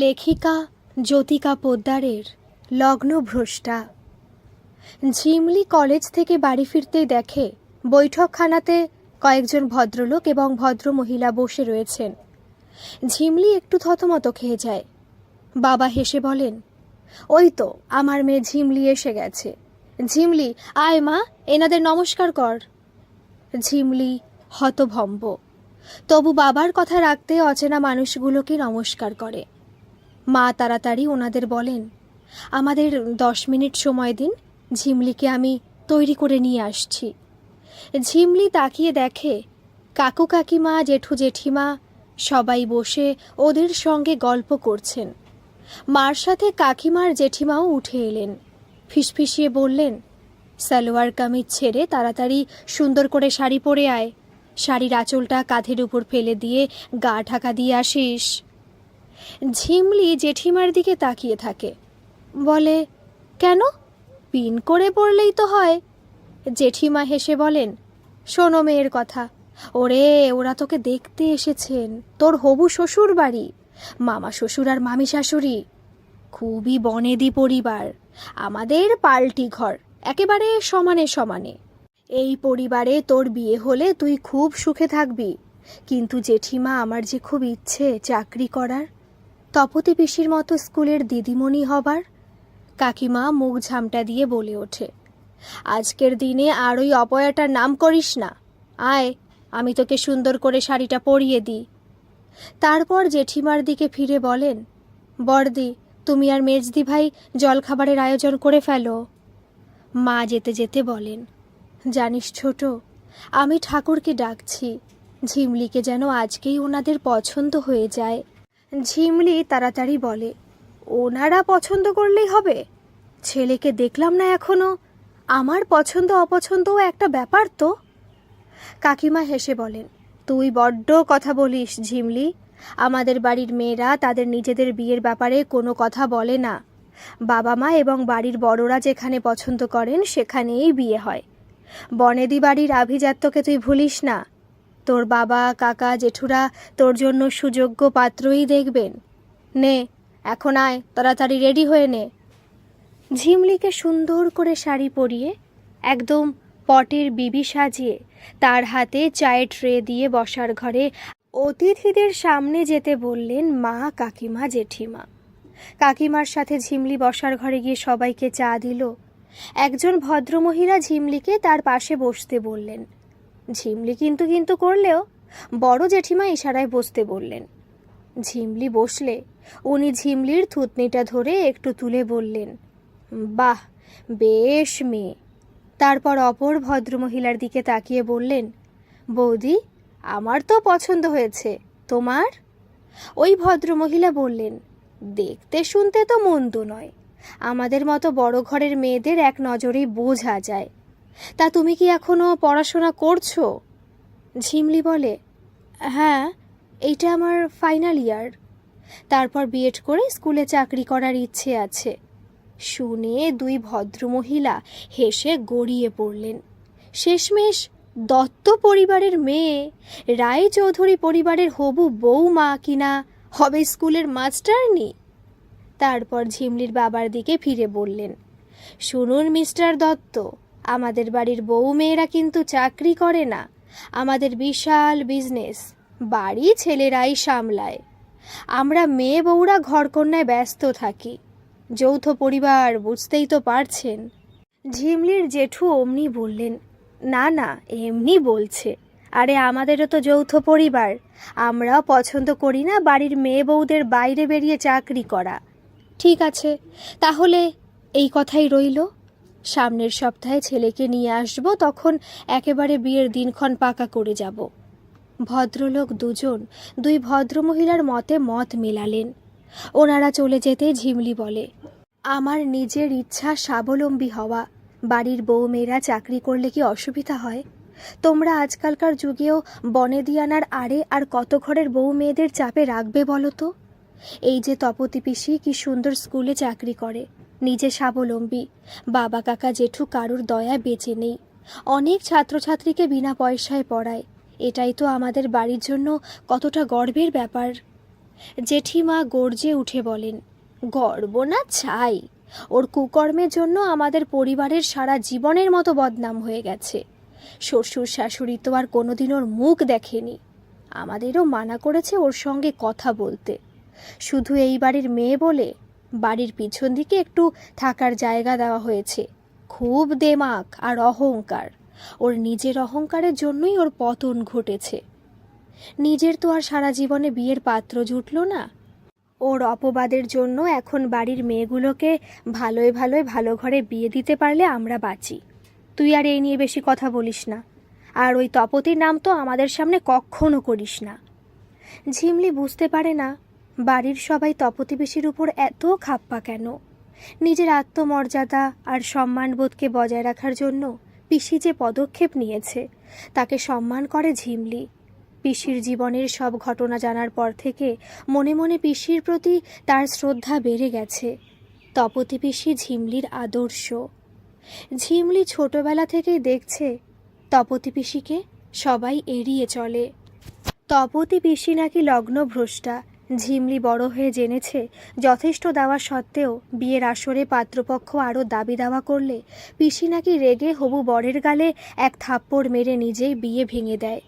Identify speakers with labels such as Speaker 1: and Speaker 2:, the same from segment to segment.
Speaker 1: লেখিকা জ্যোতিকা পোদ্দারের লগ্নভ্রষ্টা। ঝিমলি কলেজ থেকে বাড়ি ফিরতেই দেখে বৈঠকখানাতে কয়েকজন ভদ্রলোক এবং ভদ্রমহিলা বসে রয়েছেন। ঝিমলি একটু থতমত খেয়ে যায়। বাবা হেসে বলেন, ওই তো আমার মেয়ে ঝিমলি এসে গেছে। ঝিমলি, আয় মা, এনাদের নমস্কার কর। ঝিমলি হতভম্ব, তবু বাবার কথা রাখতে অচেনা মানুষগুলোকে নমস্কার করে। মা তাড়াতাড়ি ওনাদের বলেন, আমাদের 10 মিনিট সময় দিন, ঝিমলিকে আমি তৈরি করে নিয়ে আসছি। ঝিমলি তাকিয়ে দেখে কাকু কাকিমা জেঠু জেঠিমা সবাই বসে ওদের সঙ্গে গল্প করছেন। মার সাথে কাকিমার জেঠিমাও উঠে এলেন। ফিসফিসিয়ে বললেন, সালোয়ার কামিজ ছেড়ে তাড়াতাড়ি সুন্দর করে শাড়ি পরে আয়, শাড়ির আঁচলটা কাঁধের উপর ফেলে দিয়ে গা ঢাকা দিয়ে আসিস। ঝিমলি জেঠিমার দিকে তাকিয়ে থাকে, বলে, কেন, পিন করে পড়লেই তো হয়। জেঠিমা হেসে বলেন, শোনো মেয়ের কথা, ওরা তোকে দেখতে এসেছেন, তোর হবু শ্বশুর বাড়ি, মামা শ্বশুর আর মামি শাশুড়ি। খুবই বনেদি পরিবার, আমাদের পাল্টি ঘর, একেবারে সমানে সমানে। এই পরিবারে তোর বিয়ে হলে তুই খুব সুখে থাকবি। কিন্তু জেঠিমা, আমার যে খুব ইচ্ছে চাকরি করার, তপতি পিসির মতো স্কুলের দিদিমণি হবার। কাকিমা মুখ ঝামটা দিয়ে বলে ওঠে, আজকের দিনে আর ওই অপয়াটার নাম করিস না। আয়, আমি তোকে সুন্দর করে শাড়িটা পরিয়ে দিই। তারপর জেঠিমার দিকে ফিরে বলেন, বড়দি, তুমি আর মেজদি ভাই জলখাবারের আয়োজন করে ফেলো। মা যেতে যেতে বলেন, জানিস ছোট, আমি ঠাকুরকে ডাকছি, ঝিমলিকে যেন আজকেই ওনাদের পছন্দ হয়ে যায়। ঝিমলি তাড়াতাড়ি বলে, ওনারা পছন্দ করলেই হবে? ছেলেকে দেখলাম না এখনো, আমার পছন্দ অপছন্দও একটা ব্যাপার তো। কাকিমা হেসে বলেন, তুই বড্ড কথা বলিস ঝিমলি। আমাদের বাড়ির মেয়েরা তাদের নিজেদের বিয়ের ব্যাপারে কোনো কথা বলে না। বাবা মা এবং বাড়ির বড়রা যেখানে পছন্দ করেন সেখানেই বিয়ে হয়। বনেদি বাড়ির আভিজাত্যকে তুই ভুলিস না। তোর বাবা কাকা জেঠুরা তোর জন্য সুযোগ্য পাত্রই দেখবেন। নে, এখন আয়, তাড়াতাড়ি রেডি হয়ে নে। ঝিমলিকে সুন্দর করে শাড়ি পরিয়ে একদম পটের বিবি সাজিয়ে তার হাতে চায়ের ট্রে দিয়ে বসার ঘরে অতিথিদের সামনে যেতে বললেন মা কাকিমা জেঠিমা। কাকিমার সাথে ঝিমলি বসার ঘরে গিয়ে সবাইকে চা দিল। একজন ভদ্রমহিলা ঝিমলিকে তার পাশে বসতে বললেন। ঝিমলি কিন্তু কিন্তু করলেও বড় জেঠিমা ইশারায় বসতে বললেন। ঝিমলি বসলে উনি ঝিমলির থুতনিটা ধরে একটু তুলে বললেন, বাহ, বেশ মেয়ে। তারপর অপর ভদ্রমহিলার দিকে তাকিয়ে বললেন, বৌদি, আমার তো পছন্দ হয়েছে, তোমার? ওই ভদ্রমহিলা বললেন, দেখতে শুনতে তো মন্দ নয়, আমাদের মতো বড় ঘরের মেয়েদের এক নজরেই বোঝা যায়। তা তুমি কি এখনো পড়াশোনা করছো? ঝিমলি বলে, হ্যাঁ, এইটা আমার ফাইনাল ইয়ার। তারপর বিএড করে স্কুলে চাকরি করার ইচ্ছে আছে। শুনে দুই ভদ্রমহিলা হেসে গড়িয়ে পড়লেন। শেষমেশ দত্ত পরিবারের মেয়ে রায় চৌধুরী পরিবারের হবু বউমা কিনা হবে স্কুলের মাস্টারনি। তারপর ঝিমলির বাবার দিকে ফিরে বললেন, শুনুন মিস্টার দত্ত, আমাদের বাড়ির বউ মেয়েরা কিন্তু চাকরি করে না, আমাদের বিশাল বিজনেস, বাড়ি ছেলেরাই সামলায়। আমরা মেয়ে বউরা ঘরকন্যায় ব্যস্ত থাকি, যৌথ পরিবার, বুঝতেই তো পারছেন। ঝিমলির জেঠু অমনি বললেন, না না, এমনি বলছে, আরে আমাদেরও তো যৌথ পরিবার, আমরাও পছন্দ করি না বাড়ির মেয়ে বউদের বাইরে বেরিয়ে চাকরি করা। ঠিক আছে, তাহলে এই কথাই রইল, সামনের সপ্তাহে ছেলেকে নিয়ে আসবো, তখন একেবারে বিয়ের দিনক্ষণ পাকা করে যাব। ভদ্রলোক দুজন দুই ভদ্রমহিলার মতে মত মেলালেন। ওনারা চলে যেতে ঝিমলি বলে, আমার নিজের ইচ্ছা স্বাবলম্বী হওয়া, বাড়ির বউ মেয়েরা চাকরি করলে কি অসুবিধা হয়? তোমরা আজকালকার যুগেও বনেদিয়ানার আড়ে আর কত ঘরের বউ মেয়েদের চাপে রাখবে বলো তো? এই যে তপতি পিসি কি সুন্দর স্কুলে চাকরি করে, নিজে স্বাবলম্বী, বাবা কাকা জেঠু কারুর দয়া বেঁচে নেই, অনেক ছাত্রছাত্রীকে বিনা পয়সায় পড়ায়। এটাই তো আমাদের বাড়ির জন্য কতটা গর্বের ব্যাপার। জেঠিমা গর্জে উঠে বলেন, গর্ব না ছাই, ওর কুকর্মের জন্য আমাদের পরিবারের সারা জীবনের মতো বদনাম হয়ে গেছে। শ্বশুর শাশুড়ি তো আর কোনোদিন ওর মুখ দেখেনি। আমাদেরও মানা করেছে ওর সঙ্গে কথা বলতে। শুধু এই বাড়ির মেয়ে বলে বাড়ির পিছন দিকে একটু থাকার জায়গা দেওয়া হয়েছে। খুব দেমাক আর অহংকার, ওর নিজের অহংকারের জন্যই ওর পতন ঘটেছে। নিজের তো আর সারা জীবনে বিয়ের পাত্র জুটল না। ওর অপবাদের জন্য এখন বাড়ির মেয়েগুলোকে ভালোয় ভালোয় ভালো ঘরে বিয়ে দিতে পারলে আমরা বাঁচি। তুই আর এই নিয়ে বেশি কথা বলিস না, আর ওই তপতির নাম তো আমাদের সামনে কখনো করিস না। ঝিমলি বুঝতে পারে না বাড়ির সবাই তপতি পিসির উপর এত খাপ্পা কেন। নিজের আত্মমর্যাদা আর সম্মানবোধকে বজায় রাখার জন্য পিসি যে পদক্ষেপ নিয়েছে তাকে সম্মান করে ঝিমলি। পিসির জীবনের সব ঘটনা জানার পর থেকে মনে মনে পিসির প্রতি তার শ্রদ্ধা বেড়ে গেছে। তপতি পিসি ঝিমলির আদর্শ। ঝিমলি ছোটবেলা থেকেই দেখছে তপতি পিসিকে সবাই এড়িয়ে চলে। তপতি পিসি নাকি লগ্নভ্রষ্টা। ঝিমলি বড় হয়ে জেনেছে যথেষ্ট দেওয়া সত্ত্বেও বিয়ের আসরে পাত্রপক্ষ আরও দাবি দাওয়া করলে পিসি নাকি রেগে হবু বরের গালে এক থাপ্পড় মেরে নিজেই বিয়ে ভেঙে দেয়।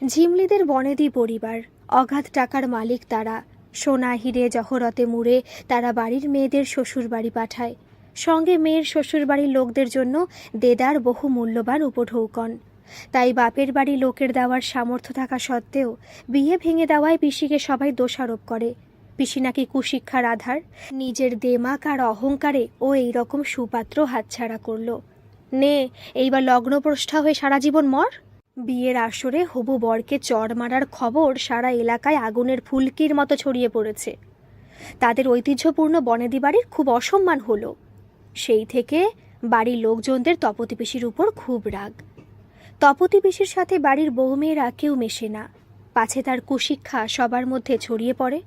Speaker 1: ঝিমলিদের বনেদি পরিবার, অগাধ টাকার মালিক তারা। সোনা হিরে জহরতে মুড়ে তারা বাড়ির মেয়েদের শ্বশুরবাড়ি পাঠায়। সঙ্গে মেয়ের শ্বশুরবাড়ির লোকদের জন্য দেদার বহু মূল্যবান উপঢৌকন। তাই বাপের বাড়ি লোকের দেওয়ার সামর্থ্য থাকা সত্ত্বেও বিয়ে ভেঙে দেওয়ায় পিসিকে সবাই দোষারোপ করে। পিসি নাকি কুশিক্ষার আধার। নিজের দেমাক আর অহংকারে ও এইরকম সুপাত্র হাতছাড়া করল। নে, এইবার লগ্নপ্রষ্ঠা হয়ে সারা জীবন মর। বিয়ের আসরে হবু বরকে চড় মারার খবর সারা এলাকায় আগুনের ফুলকির মতো ছড়িয়ে পড়েছে। তাদের ঐতিহ্যপূর্ণ বনেদি বাড়ির খুব অসম্মান হলো। সেই থেকে বাড়ির লোকজনদের তপতি পিসির উপর খুব রাগ। তপতি পিসির সাথে বাড়ির বউমেয়েরা কেউ মেশে না, পাছে তার কুশিক্ষা সবার মধ্যে ছড়িয়ে পড়ে।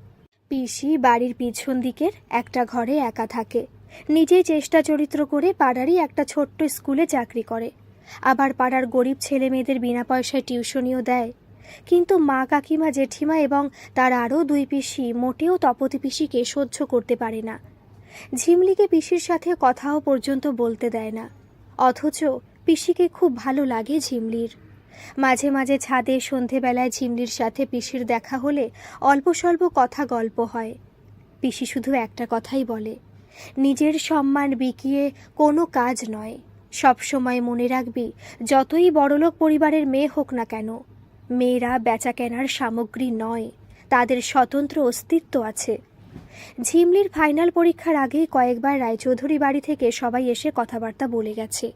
Speaker 1: পিসি বাড়ির পিছন দিকের একটা ঘরে একা থাকে। নিজেই চেষ্টা চরিত্র করে পাড়ারই একটা ছোট্ট স্কুলে চাকরি করে। আবার পাড়ার গরিব ছেলে মেয়েদের বিনা পয়সায় টিউশনিও দেয়। কিন্তু মা কাকিমা জেঠিমা এবং তার আরও দুই পিসি মোটেও তপতি পিসিকে সহ্য করতে পারে না। ঝিমলিকে পিসির সাথে কথাও পর্যন্ত বলতে দেয় না। অথচ পিসিকে খুব ভালো লাগে ঝিমলির। মাঝে মাঝে ছাদে সন্ধেবেলায় ঝিমলির সাথে পিসির দেখা হলে অল্প স্বল্প কথা গল্প হয়। পিসি শুধু একটা কথাই বলে, নিজের সম্মান বিকিয়ে কোনো কাজ নয়। সবসময় মনে রাখবি, যতই বড়লোক পরিবারের মেয়ে হোক না কেন, মেয়েরা বেচা কেনার সামগ্রী নয়, তাদের স্বতন্ত্র অস্তিত্ব আছে। ঝিমলির ফাইনাল পরীক্ষার আগেই কয়েকবার রায়চৌধুরী বাড়ি থেকে সবাই এসে কথাবার্তা বলে গেছে।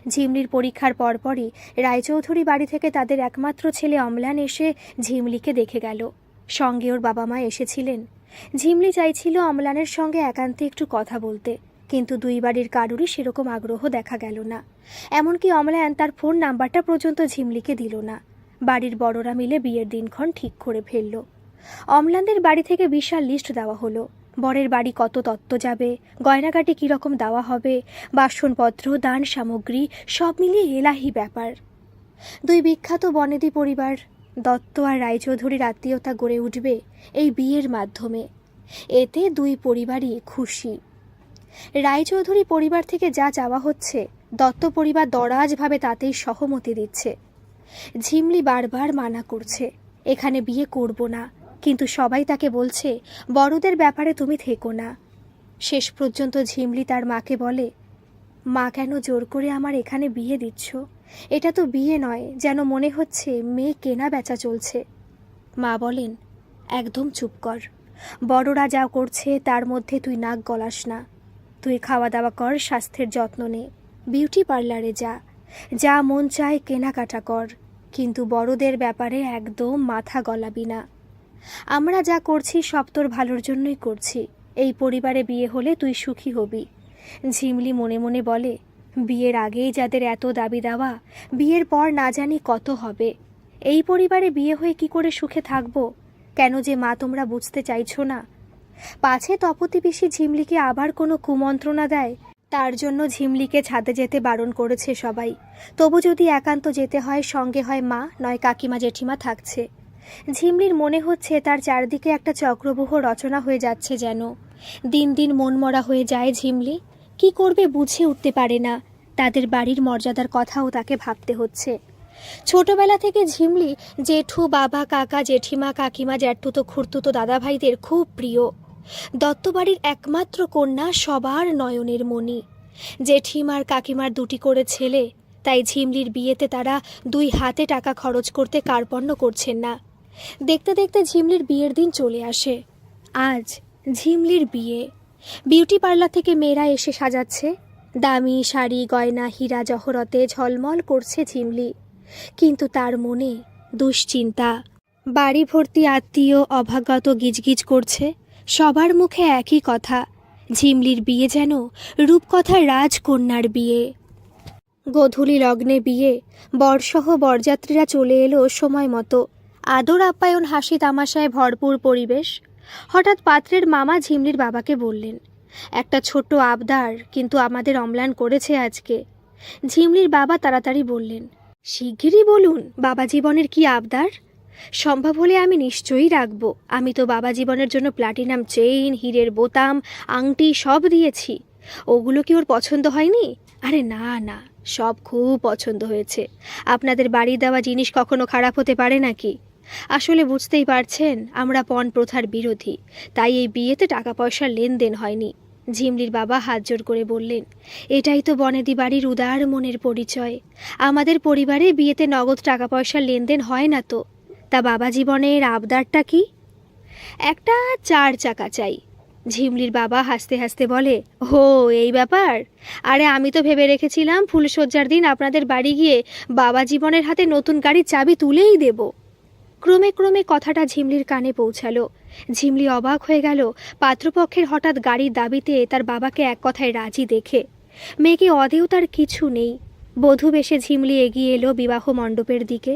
Speaker 1: ঝিমলির পরীক্ষার পরপরই রায়চৌধুরী বাড়ি থেকে তাদের একমাত্র ছেলে অম্লান এসে ঝিমলিকে দেখে গেল। সঙ্গে ওর বাবা মা এসেছিলেন। ঝিমলি চাইছিল অম্লানের সঙ্গে একান্তে একটু কথা বলতে, কিন্তু দুই বাড়ির কারুরই সেরকম আগ্রহ দেখা গেল না। এমনকি অম্লান তার ফোন নাম্বারটা পর্যন্ত ঝিমলিকে দিল না। বাড়ির বড়রা মিলে বিয়ের দিনক্ষণ ঠিক করে ফেলল। অম্লানদের বাড়ি থেকে বিশাল লিস্ট দেওয়া হলো। বরের বাড়ি কত তত্ত্ব যাবে, গয়নাগাটি কীরকম দেওয়া হবে, বাসনপত্র, দান সামগ্রী, সব মিলিয়ে এলাহি ব্যাপার। দুই বিখ্যাত বনেদি পরিবার দত্ত আর রায়চৌধুরীর আত্মীয়তা গড়ে উঠবে এই বিয়ের মাধ্যমে। এতে দুই পরিবারই খুশি। রায়চৌধুরী পরিবার থেকে যা চাওয়া হচ্ছে দত্ত পরিবার দরাজভাবে তাতেই সহমতি দিচ্ছে। ঝিমলি বারবার মানা করছে, এখানে বিয়ে করব না, কিন্তু সবাই তাকে বলছে বড়দের ব্যাপারে তুমি থেকো না। শেষ পর্যন্ত ঝিমলি তার মাকে বলে, মা কেন জোর করে আমার এখানে বিয়ে দিচ্ছ? এটা তো বিয়ে নয়, যেন মনে হচ্ছে মেয়ে কেনা বেচা চলছে। মা বলেন, একদম চুপ কর, বড়রা যা করছে তার মধ্যে তুই নাক গলাস না। তুই খাওয়া দাওয়া কর, স্বাস্থ্যের যত্ন নে, বিউটি পার্লারে যা, যা মন চায় কেনাকাটা কর, কিন্তু বড়দের ব্যাপারে একদম মাথা গলাবি না। আমরা যা করছি সব তোর ভালোর জন্যই করছি। এই পরিবারে বিয়ে হলে তুই সুখী হবি। ঝিমলি মনে মনে বলে, বিয়ের আগেই যাদের এত দাবি দেওয়া, বিয়ের পর না জানি কত হবে। এই পরিবারে বিয়ে হয়ে কি করে সুখে থাকবো? কেন যে মা তোমরা বুঝতে চাইছো না? পাছে তপতি পিসি ঝিমলিকে আবার কোনো কুমন্ত্রণা দেয়, তার জন্য ঝিমলিকে ছাদে যেতে বারণ করেছে সবাই। তবু যদি একান্ত যেতে হয়, সঙ্গে হয় মা নয় কাকিমা জেঠিমা থাকছে। ঝিমলির মনে হচ্ছে তার চারদিকে একটা চক্রব্যূহ রচনা হয়ে যাচ্ছে যেন। দিন দিন মনমরা হয়ে যায় ঝিমলি। কি করবে বুঝে উঠতে পারে না। তাদের বাড়ির মর্যাদার কথাও তাকে ভাবতে হচ্ছে। ছোটবেলা থেকে ঝিমলি জেঠু, বাবা, কাকা, জেঠিমা, কাকিমা, জ্যাঠতুতো, খুড়তুতো দাদাভাইদের খুব প্রিয়। দত্তবাড়ির একমাত্র কন্যা, সবার নয়নের মণি। জেঠিমার কাকিমার দুটি করে ছেলে, তাই ঝিমলির বিয়েতে তারা 2 হাতে টাকা খরচ করতে কার্পণ্য করছেন না। দেখতে দেখতে ঝিমলির বিয়ের দিন চলে আসে। আজ ঝিমলির বিয়ে। বিউটি পার্লার থেকে মেয়েরা এসে সাজাচ্ছে। দামি শাড়ি, গয়না, হীরা জহরতে ঝলমল করছে ঝিমলি। কিন্তু তার মনে দুশ্চিন্তা। বাড়ি ভর্তি আত্মীয় অভাগত গিজগিজ করছে। সবার মুখে একই কথা, ঝিমলির বিয়ে যেন রূপকথার রাজকন্যার বিয়ে। গোধূলি লগ্নে বিয়ে। বরসহ বরযাত্রীরা চলে এলো সময় মতো। আদর আপ্যায়ন, হাসি তামাশায় ভরপুর পরিবেশ। হঠাৎ পাত্রের মামা ঝিমলির বাবাকে বললেন, একটা ছোট্ট আবদার কিন্তু আমাদের অম্লান করেছে আজকে। ঝিমলির বাবা তাড়াতাড়ি বললেন, শিগগিরই বলুন বাবা জীবনের কি আবদার। সম্ভব হলে আমি নিশ্চয়ই রাখবো। আমি তো বাবা জীবনের জন্য প্লাটিনাম চেইন, হীরের বোতাম, আংটি সব দিয়েছি। ওগুলো কি ওর পছন্দ হয়নি? আরে না না, সব খুব পছন্দ হয়েছে। আপনাদের বাড়ি দেওয়া জিনিস কখনো খারাপ হতে পারে নাকি? আসলে বুঝতেই পারছেন, আমরা পণ প্রথার বিরোধী, তাই এই বিয়েতে টাকা পয়সার লেনদেন হয়নি। ঝিমলির বাবা হাত জোর করে বললেন, এটাই তো বনেদি বাড়ির উদার মনের পরিচয়। আমাদের পরিবারে বিয়েতে নগদ টাকা পয়সার লেনদেন হয় না তো। তা বাবা জীবনের আবদারটা কি? একটা 4 চাকা চাই। ঝিমলির বাবা হাসতে হাসতে বলে, ও এই ব্যাপার? আরে আমি তো ভেবে রেখেছিলাম ফুলশয্যার দিন আপনাদের বাড়ি গিয়ে বাবা জীবনের হাতে নতুন গাড়ির চাবি তুলেই দেব। ক্রমে ক্রমে কথাটা ঝিমলির কানে পৌঁছালো। ঝিমলি অবাক হয়ে গেল পাত্রপক্ষের হঠাৎ গাড়ির দাবিতে তার বাবাকে এক কথায় রাজি দেখে। মেয়েকে অদেও তার কিছু নেই। বধূ বেশে ঝিমলি এগিয়ে এলো বিবাহ মণ্ডপের দিকে।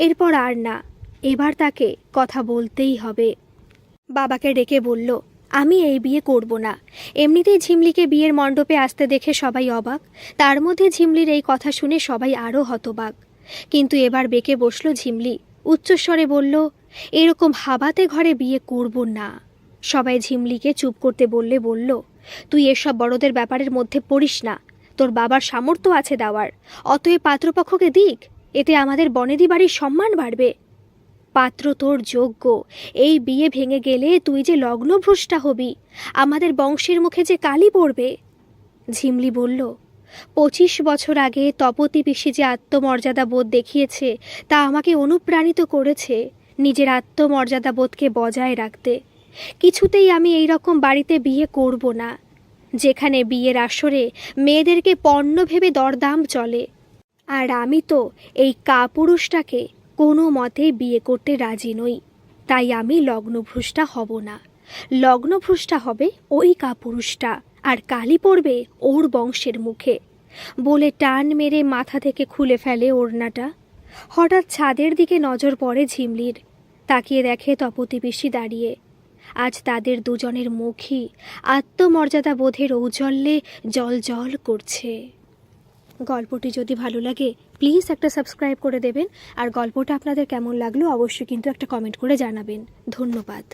Speaker 1: এরপর আর না, এবার তাকে কথা বলতেই হবে। বাবাকে ডেকে বলল, আমি এই বিয়ে করব না। এমনিতেই ঝিমলিকে বিয়ের মণ্ডপে আসতে দেখে সবাই অবাক। তার মধ্যে ঝিমলির এই কথা শুনে সবাই আরও হতবাক। কিন্তু এবার বেঁকে বসল ঝিমলি। উচ্চস্বরে বলল, এরকম হাবাতে ঘরে বিয়ে করব না। সবাই ঝিমলিকে চুপ করতে বলল, তুই এসব বড়দের ব্যাপারের মধ্যে পড়িস না। তোর বাবার সামর্থ্য আছে দেওয়ার, অতএব পাত্রপক্ষকে দিক। এতে আমাদের বনেদি বাড়ির সম্মান বাড়বে। পাত্র তোর যোগ্য। এই বিয়ে ভেঙে গেলে তুই যে লগ্নভ্রষ্টা হবি, আমাদের বংশের মুখে যে কালি পড়বে। ঝিমলি বলল, 25 বছর আগে তপতী পিসি যে আত্মমর্যাদা বোধ দেখিয়েছে তা আমাকে অনুপ্রাণিত করেছে নিজের আত্মমর্যাদা বোধকে বজায় রাখতে। কিছুতেই আমি এই রকম বাড়িতে বিয়ে করব না, যেখানে বিয়ের আসরে মেয়েদেরকে পণ্য ভেবে দরদাম চলে। আর আমি তো এই কাপুরুষটাকে কোনো মতে বিয়ে করতে রাজি নই। তাই আমি লগ্নভ্রষ্টা হব না। লগ্নভ্রষ্টা হবে ওই কাপুরুষটা, আর কালি পড়বে ওর বংশের মুখে। বলে টান মেরে মাথা থেকে খুলে ফেলে ওড়নাটা। হঠাৎ ছাদের দিকে নজর পড়ে ঝিমলির। তাকিয়ে দেখে তপতী পিসি দাঁড়িয়ে। আজ তাদের দুজনের মুখই আত্মমর্যাদা বোধের ঔজ্জ্বল্যে জ্বলজ্বল করছে। গল্পটি যদি ভালো লাগে প্লিজ একটা সাবস্ক্রাইব করে দেবেন। আর গল্পটা আপনাদের কেমন লাগলো অবশ্যই কিন্তু একটা কমেন্ট করে জানাবেন। ধন্যবাদ।